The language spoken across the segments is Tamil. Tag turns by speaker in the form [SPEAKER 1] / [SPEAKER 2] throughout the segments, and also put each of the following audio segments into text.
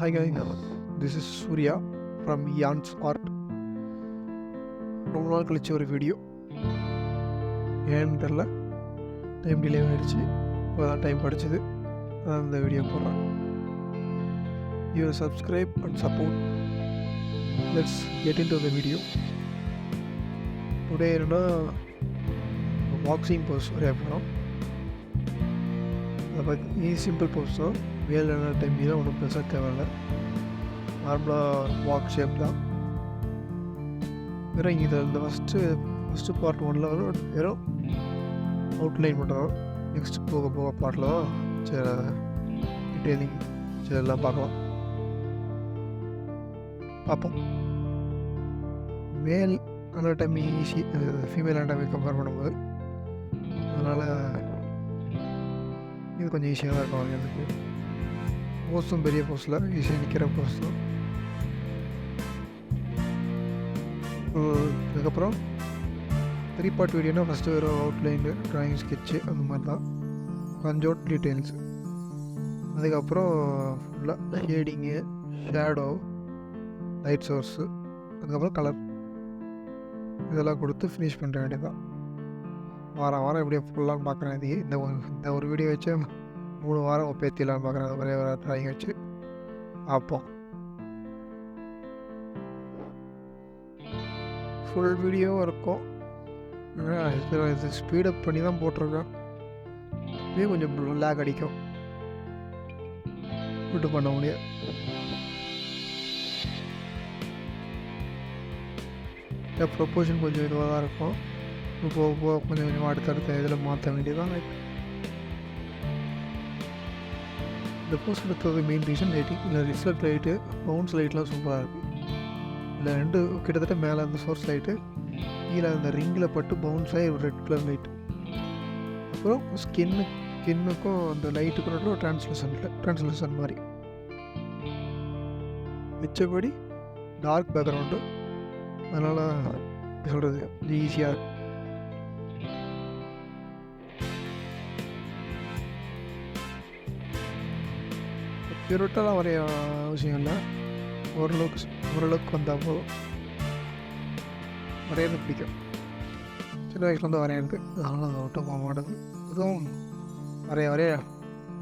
[SPEAKER 1] Hi guys, this is Surya from Yan's Art. ரொம்ப நாள் கழிச்சு ஒரு வீடியோ. ஏன்னு தெரில, டைம் டிலே ஆகிடுச்சு. இப்போ தான் டைம் கிடச்சிது, அதான் இந்த வீடியோ போடுறேன். You subscribe and support. Let's get into the video. Today என்னன்னா பாக்ஸிங் போஸ் வரைய போகிறோம். அதை பற்றி சிம்பிள் போஸ் தான், வேலையான டைம் தான், ஒன்றும் பெருசாக தேவையில்லை. நார்மலாக வாக் ஷேப் தான். வெறும் இதில் இந்த ஃபஸ்ட்டு பார்ட் 1ல் வெறும் அவுட்லைன் பண்ணுறோம். நெக்ஸ்ட் போக போக பார்ட்டில் தான் சரி டீட்டெயிலிங் சரி எல்லாம் பார்க்கலாம். பார்ப்போம். மேல் anatomy easy, female anatomy compare பண்ணும்போது, அதனால் இது கொஞ்சம் ஈஸியாக தான் இருக்கும் வரைகிறதுக்கு. போஸும் பெரிய போஸில் ஈஸியாக நிற்கிற போஸ் தான். அதுக்கப்புறம் 3 பார்ட் வீடியோனா ஃபஸ்ட்டு வெறும் அவுட்லைனு, ட்ராயிங், ஸ்கெட்சு அந்த மாதிரி தான், கொஞ்சம் டீட்டெயில்ஸு. அதுக்கப்புறம் ஃபுல்லாக ஷேடிங்கு, ஷேடோ, லைட் சோர்ஸு, அதுக்கப்புறம் கலர் இதெல்லாம் கொடுத்து ஃபினிஷ் பண்ணுற வேண்டியது தான். வாரம் எப்படியே ஃபுல்லாக பார்க்குறேன். இது இந்த ஒரு வீடியோ வச்சு 3 வாரம் பேத்திலான்னு பார்க்குறேன். ஒரே ஒரு ட்ராயிங் வச்சு பார்ப்போம். ஃபுல் வீடியோவும் இருக்கும். இது ஸ்பீடப் பண்ணி தான் போட்டிருக்கேன். இதே கொஞ்சம் லேக் அடிக்கும், விட்டு பண்ண முடியாது. ப்ரொப்போஷன் கொஞ்சம் இதுவாக தான் இருக்கும். போக போக கொஞ்சம் கொஞ்சம் அடுத்தடுத்த இதில் மாற்ற வேண்டியதான். இந்த போஸ்ட் எடுத்தது மெயின் ரீசன் லைட்டிங். இல்லை ரிஃப்ளெக்ட் லைட்டு, பவுன்ஸ் லைட்லாம் சூப்பராக இருக்குது. இல்லை ரெண்டு கிட்டத்தட்ட மேலே அந்த சோர்ஸ் லைட்டு, கீழே அந்த ரிங்கில் பட்டு பவுன்ஸ் ஆகி ஒரு ரெட் கலர் லைட்டு. அப்புறம் ஸ்கின்னுக்கும் அந்த லைட்டுக்கும் நடுவில் ட்ரான்ஸ்லூசன் மாதிரி. மிச்சபடி டார்க் பேக்ரவுண்டு, அதனால் சொல்கிறது கொஞ்சம் ஈஸியாக. பியூரிட்டாலாம் வரைய அவசியம் இல்லை. ஓரளவுக்கு வந்தால் போதும். வரையிறது பிடிக்கும், சின்ன வயசுல வந்து வரையிறது, அதனால் அதை விட்டு போக மாட்டேங்குது. அதுவும் வரைய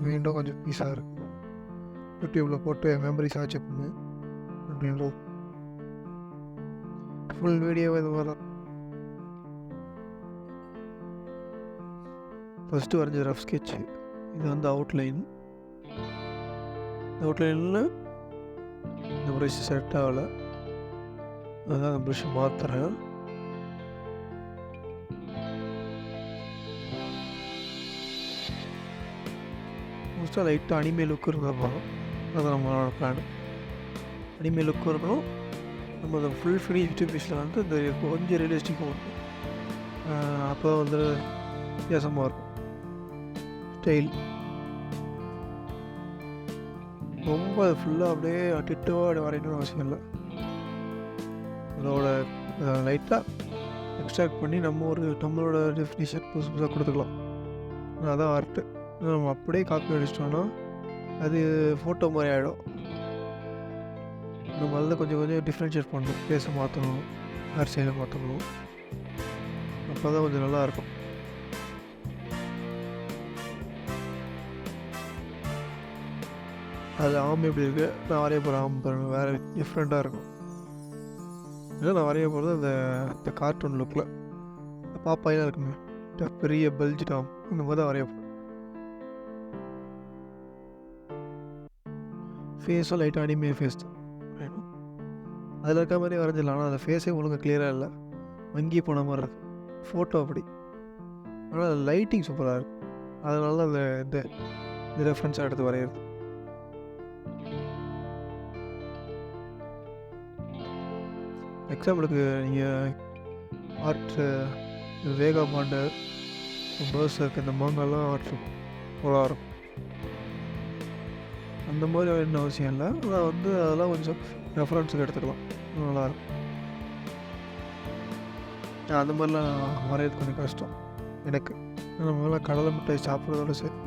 [SPEAKER 1] மீண்டும் கொஞ்சம் பீஸாக இருக்குது. யூடியூப்பில் போட்டு மெமரிஸாக வச்சு பண்ணு அப்படின்றது. ஃபுல் வீடியோ இது மாதிரி தான். ஃபஸ்ட்டு வரைஞ்ச ரஃப் ஸ்கெட்சு, இது வந்து அவுட்லைன். இந்த அவுட்லைனில் இந்த ப்ரஷ் செட் ஆகலை, அதுதான் அந்த ப்ரஷ் மாற்றுறேன். மோஸ்ட்டாக லைட்டாக அனிமே லுக் இருந்தால் போதும். அதுதான் நம்மளோட பிளான். அனிமே லுக்கும் இருக்கணும். நம்ம அந்த ஃபுல் ஃபினிஷ்டு பீஸில் வந்து இந்த கொஞ்சம் ரியலிஸ்டிக்கும் இருக்கும். அப்போ வந்து வித்தியாசமாக இருக்கும் ஸ்டைல். ரொம்ப ஃபுல்லாக அப்படியே டிட்டோவாக வரையணும்னு அவசியம் இல்லை. அதோட லைட்டாக எக்ஸ்ட்ராக்ட் பண்ணி நம்மளோட டெஃபினிஷன் புதுசாக கொடுத்துக்கலாம். அதுதான் ஆர்ட்டு. நம்ம அப்படியே காப்பி அடிச்சிட்டோன்னா அது ஃபோட்டோ மாதிரி ஆகிடும். நம்ம அதில் கொஞ்சம் டிஃப்ரென்ஷியேட் பண்ணணும். ஃபேஸை மாற்றணும், ஹேர் ஸ்டைலை மாற்றணும். அப்போ தான் கொஞ்சம் நல்லாயிருக்கும். அது ஆம் எப்படி இருக்குது, நான் வரைய போகிற ஆம் பாருங்கள் வேறு டிஃப்ரெண்ட்டாக இருக்கும். ஏன்னா நான் வரைய போகிறது இந்த கார்ட்டூன் லுக்கில் பாப்பாயெல்லாம் இருக்குமே, பெரிய பல்ஜி டாம், அந்த மாதிரி தான் வரைய போகிறேன். ஃபேஸும் லைட்டாக அனிமே ஃபேஸ் தான் வேணும். அதில் இருக்க மாதிரி வரைஞ்சிடலாம். ஆனால் அந்த ஃபேஸே ஒழுங்காக கிளியராக இல்லை, வங்கி போன மாதிரி இருக்குது ஃபோட்டோ அப்படி. ஆனால் லைட்டிங் சூப்பராக இருக்குது. அதனால தான் இந்த ரெஃபரன்ஸாக எடுத்து வரைகிறது. எக்ஸாம்பிளுக்கு நீங்கள் ஆர்ட் வேகா பாண்டு, பர்சர்க், இந்த மாங்கெல்லாம் ஆர்ட் போலாக இருக்கும். அந்த மாதிரி என்ன அவசியம் இல்லை. ஆனால் வந்து அதெல்லாம் கொஞ்சம் ரெஃபரன்ஸுக்கு எடுத்துக்கலாம், நல்லாயிருக்கும். அந்த மாதிரிலாம் வரைகிறது கொஞ்சம் கஷ்டம் எனக்கு. நம்மளாம் கடலை மிட்டாய் சாப்பிட்றதோட சரி.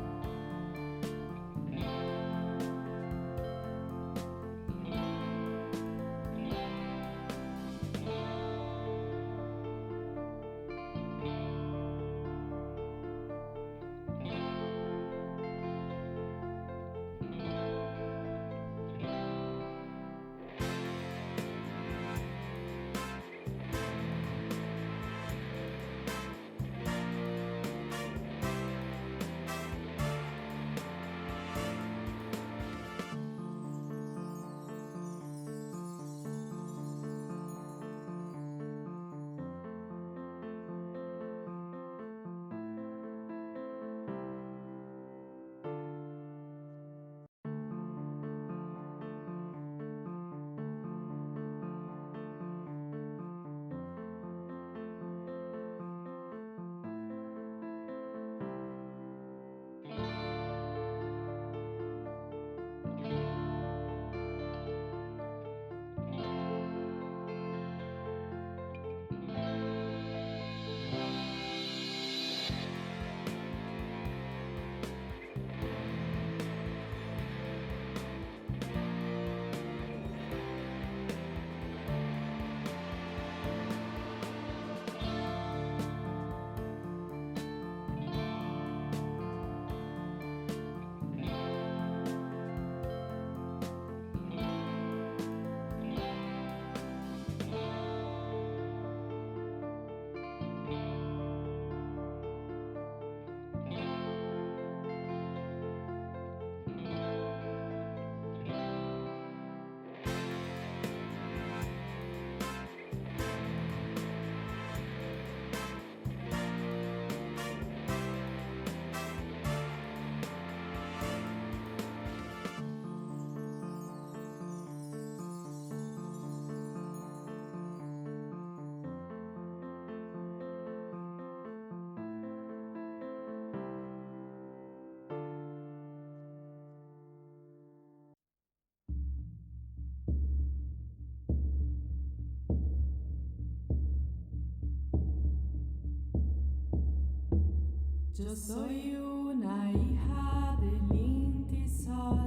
[SPEAKER 2] Yo soy una hija del Inti Sol,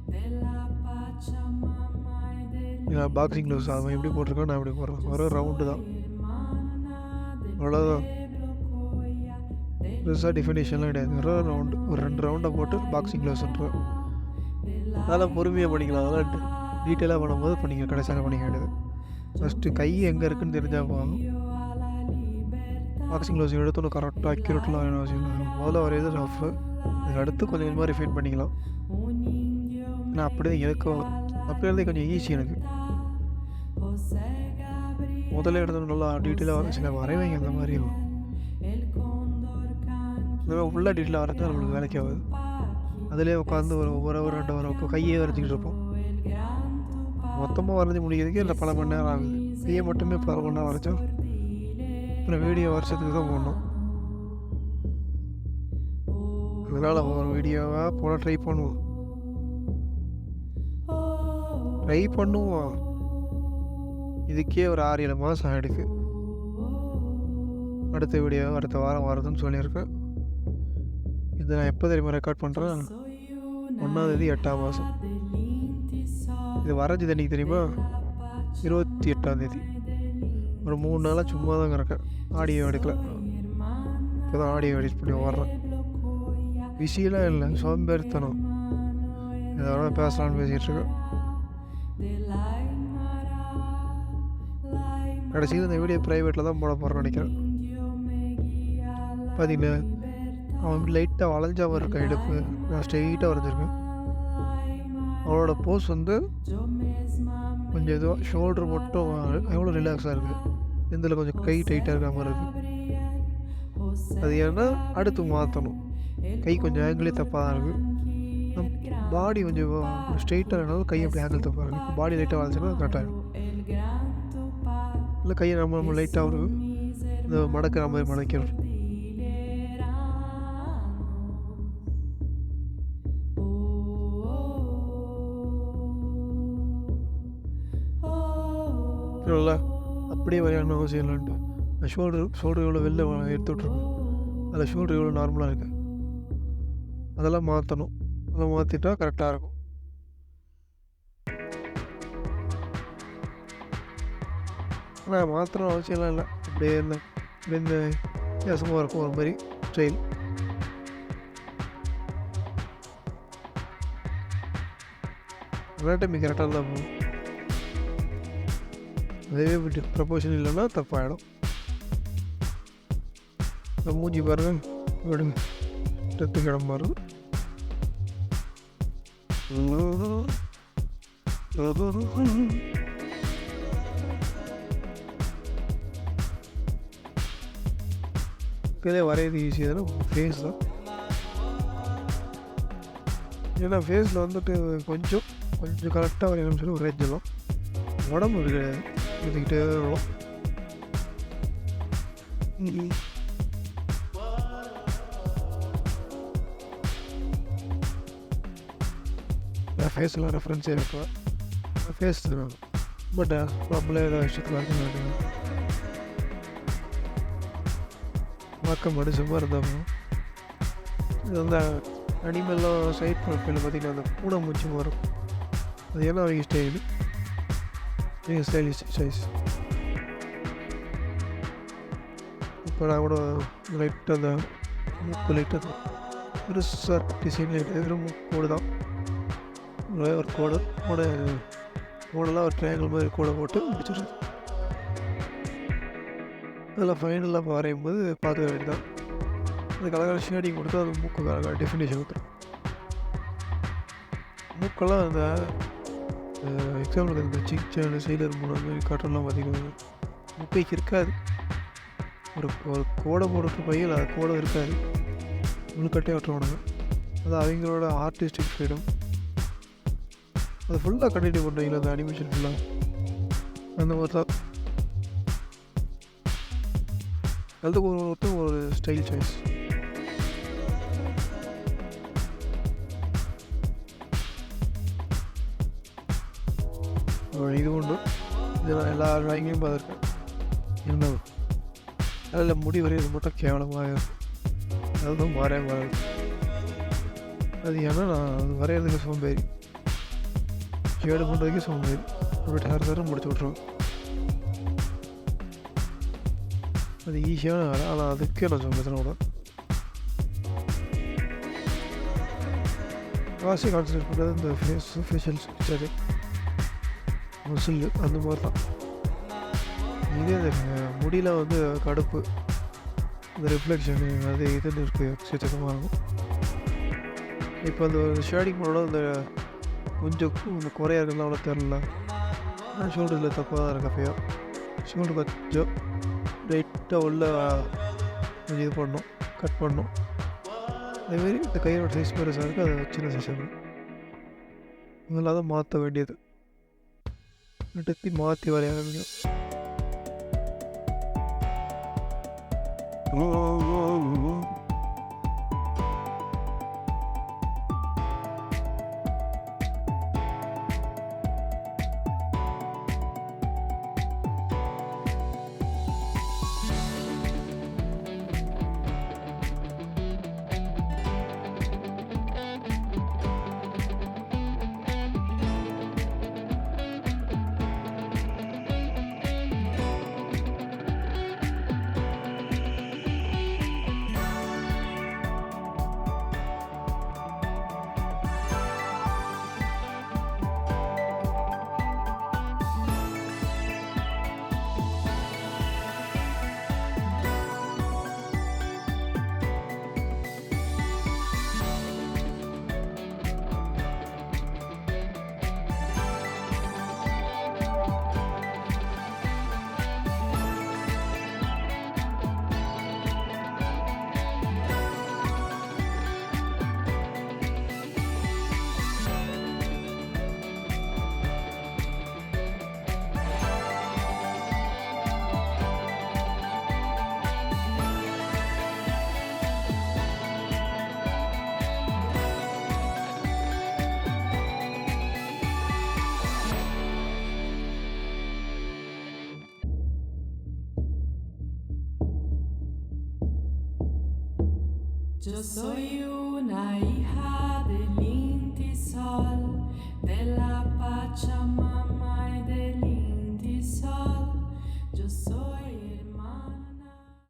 [SPEAKER 2] de la Pachamama y del
[SPEAKER 1] boxing gloves அவன் எப்படி போட்டிருக்கான், நான் எப்படி போடுறேன்.
[SPEAKER 2] Yo
[SPEAKER 1] ஒரு ரவுண்டு
[SPEAKER 2] soy
[SPEAKER 1] தான்,
[SPEAKER 2] hermana del
[SPEAKER 1] அவ்வளோதான்.
[SPEAKER 2] pueblo Coya, del
[SPEAKER 1] பெருசாக டிஃபினேஷன்லாம் கிடையாது. ஒரு ரவுண்டு, ஒரு 2 ரவுண்டை போட்டு பாக்ஸிங் க்ளவுஸ்ன்றேன். அதெல்லாம் பொறுமையாக பண்ணிக்கலாம். அதெல்லாம் டீட்டெயிலாக பண்ணும்போது பண்ணிக்க, கடைசியாக பண்ணிக்க வேண்டியது. ஃபஸ்ட்டு கை எங்கே இருக்குன்னு தெரிஞ்சால் போதும். பாக்ஸிங் க்ளவுஸ் எடுத்தோன்னு கரெக்டாக அக்யூரேட்லாம் வேணும் அவசியம் இல்லை. முதல்ல ஒரு இது ரஃப்பு, அதுக்கு அடுத்து கொஞ்சம் கொஞ்சமாக ரிஃபைன் பண்ணிக்கலாம். ஏன்னா அப்படியே எனக்கு அப்படியே இருந்தே கொஞ்சம் ஈஸி எனக்கு. முதல்ல எடுத்தோன்னு நல்லா டீட்டெயிலாக சில வரைவைங்க அந்த மாதிரி ஃபுல்லாக டீட்டெயிலாக வரது நம்மளுக்கு வேலைக்கு ஆகுது. அதிலே உட்காந்து ஒரு 1 ஹவர் 2 ஹவர் இப்போ கையே வரைஞ்சிக்கிட்டு இருப்போம். மொத்தமாக வரைஞ்சி முடிக்கிறதுக்கே இல்லை பல மணி நேரம் ஆகுது. கையை மட்டுமே பல மணி நேரம் வரைச்சோம். அப்புறம் வீடியோ வருஷத்துக்கு தான் போடணும். அதனால் ஒரு வீடியோவாக போட ட்ரை பண்ணுவோம். இதுக்கே ஒரு 6-7 மாதம் ஆகிடுக்கு. அடுத்த வீடியோ அடுத்த வாரம் வருதுன்னு சொல்லியிருக்கேன். இது நான் எப்போ தெரியுமா ரெக்கார்ட் பண்ணுறேன், 1ஆம் தேதி 8ஆம் மாதம். இது வரைஞ்சது அன்றைக்கி தெரியுமா, 28ஆம் தேதி. ஒரு 3 நாளாக சும்மா தான் இருக்கேன், ஆடியோ எடுக்கல. இப்போ தான் ஆடியோ எடிட் பண்ணி வர்றேன். பிஸியெலாம் இல்லை, சோம்பேறித்தனம். எதோ பேசலான்னு பேசிகிட்ருக்கேன். கடைசியில் இந்த வீடியோ ப்ரைவேட்டில் தான் போட போகிறேன்னு நினைக்கிறேன். பார்த்தீங்களா, அவன் லைட்டாக வளைஞ்சாமல் இருக்கான் இடுப்பு, நான் ஸ்ட்ரெயிட்டாக வரைஞ்சிருக்கேன். அவனோட போஸ் வந்து கொஞ்சம் இதுவாக ஷோல்டர் மட்டும் எவ்வளோ ரிலாக்ஸாக இருக்குது. இதில் கொஞ்சம் கை டைட்டாக இருக்கிற மாதிரி இருக்குது. அது ஏன்னா அடுத்து மாற்றணும். கை கொஞ்சம் ஆங்கிளே தப்பாக தான் இருக்குது. பாடி கொஞ்சம் ஸ்ட்ரெயிட்டாக இருந்தாலும் கை அப்படி ஆங்கிள் தப்பாக இருக்குது. இப்போ பாடி லைட்டாக வளைச்சோன்னா கரெக்டாக இருக்கும். இல்லை கையை நம்ம லைட்டாக ஒரு இந்த மடக்கிற மாதிரி மடக்கிறோம். இல்லை அப்படியே வரையாடணும் அவசியம் இல்லைன்ட்டு நான் ஷோல்டர் எவ்வளோ வெளில எடுத்து விட்ருக்கேன். அதில் ஷோல்டர் எவ்வளோ நார்மலாக இருக்குது, அதெல்லாம் மாற்றணும். அதெல்லாம் மாற்றிட்டா கரெக்டாக இருக்கும். ஆனால் மாற்றணும் அவசியம்லாம் இல்லை. அப்படியே இந்த வித்தியாசமாக இருக்கும் ஒரு மாதிரி ஸ்டைல். அனாட்டமி கரெக்டாக தான் போகும். அதே விட்டு ப்ரப்போர்ஷன் இல்லைன்னா தப்பாகிடும். மூஞ்சி பாருங்க, விடுங்க, டெத்து கிளம்ப பாருங்க. வரையது ஈஸியாக தானே ஃபேஸ் தான். ஏன்னா ஃபேஸில் வந்துட்டு கொஞ்சம் கரெக்டாக வரையணும்னு சொல்லி ஒரு ரேஞ்செல்லாம் உடம்பு கிடையாது, எடுத்துக்கிட்டே வரும். நான் ஃபேஸெல்லாம் ரெஃபரன்ஸே வைப்பேன். ஃபேஸ் பட் நம்மளே ஏதாவது விஷயத்தில் வரைக்க பார்க்க மனுஷமாக இருந்தாலும் இது வந்து அனிமல்லாம் சைட் ப்ரொஃபைலில் பார்த்திங்கன்னா அந்த பூனை மூச்சு வரும். அது ஏன்னா அவங்க ஸ்டைலு, நீங்கள் ஸ்டைலிஷ் சைஸ். இப்போ நான் கூட லைட்டாக அந்த மூக்கு லைட்டாக தான் பெருசாக டிசைன் லைட்டாக வெறும் கோடு தான், ஒரு கோடெல்லாம் ஒரு ட்ரையாங்கிள் மாதிரி கோடை போட்டு முடிச்சிடுது. அதில் ஃபைனலாக வரையும் போது பார்த்துக்க வேண்டியதான். அந்த கலர் ஷேடிங் கொடுத்து அது மூக்கு கலர் டெஃபினேஷன் கொடுத்துரும். மூக்கெல்லாம் அந்த எக்ஸாம்பிளுக்கு இந்த சிக்சான் சைலர் மூணு அந்த மாதிரி காட்டெல்லாம் பார்த்திங்கன்னா மூக்கைக்கு இருக்காது. ஒரு கோடை போடுற பையில் அது கோடை இருக்காது, முழுக்கட்டே விட்டுருவானுங்க. அது அவங்களோட ஆர்டிஸ்டிக் ஃப்ரீடம். அது ஃபுல்லாக கண்டினியூ பண்ணுறீங்களா அந்த அனிமேஷன் ஃபுல்லாக அந்த மாதிரி தான். அதுக்கு ஒருத்தர் ஒரு ஸ்டைல் சாய்ஸ். இது உண்டு, இது நான் எல்லா ட்ராயிங்லையும் பார்த்துருக்கேன். என்ன அதில் முடி வரைகிறது மட்டும் கேவலமாக இருக்கும். அதுதான் மாறாது. அது ஏன்னா நான் அது வரைகிறதுக்கு சோம்பேறி, ஷேடு பண்ணுறதுக்கே சோம்பேறி. அப்படி டேரக்டாக முடிச்சு விட்ருவேன். அது ஈஸியான வேலை, ஆனால் அதுக்கே நான் சோம்பேறித்தனம் விட. காசு கான்சன்ட்ரேட் பண்ணுறது இந்த ஃபேஷியல் ஸ்ட்ரக்சரு, மசில் அந்த மாதிரி தான். இதே அந்த முடியல வந்து கடுப்பு, இந்த ரிஃப்ளெக்ஷனு அது இதுன்னு இருக்குது, எக்கச்சக்கமாக இருக்கும். இப்போ அந்த ஷேடிங் பண்ணோட அந்த கொஞ்சம் இந்த குறையா இருக்குதுலாம் அவ்வளோ தெரில. ஆனால் ஷோல்டரில் தப்பாக தான் இருக்கு. அப்பயோ ஷோல்டர் கொஞ்சம் லைட்டாக உள்ள கொஞ்சம் இது பண்ணணும், கட் பண்ணணும். அதேமாரி இந்த கையோட சைஸ் பெருசாக இருக்குது, அதை சின்ன சைஸ் ஆகும். இதெல்லாம் தான் மாற்ற வேண்டியது. எடுத்து மாற்றி வரைய ஆரம்பிக்கும்.
[SPEAKER 2] Yo soy una hija del inti sol, de la Pachamama.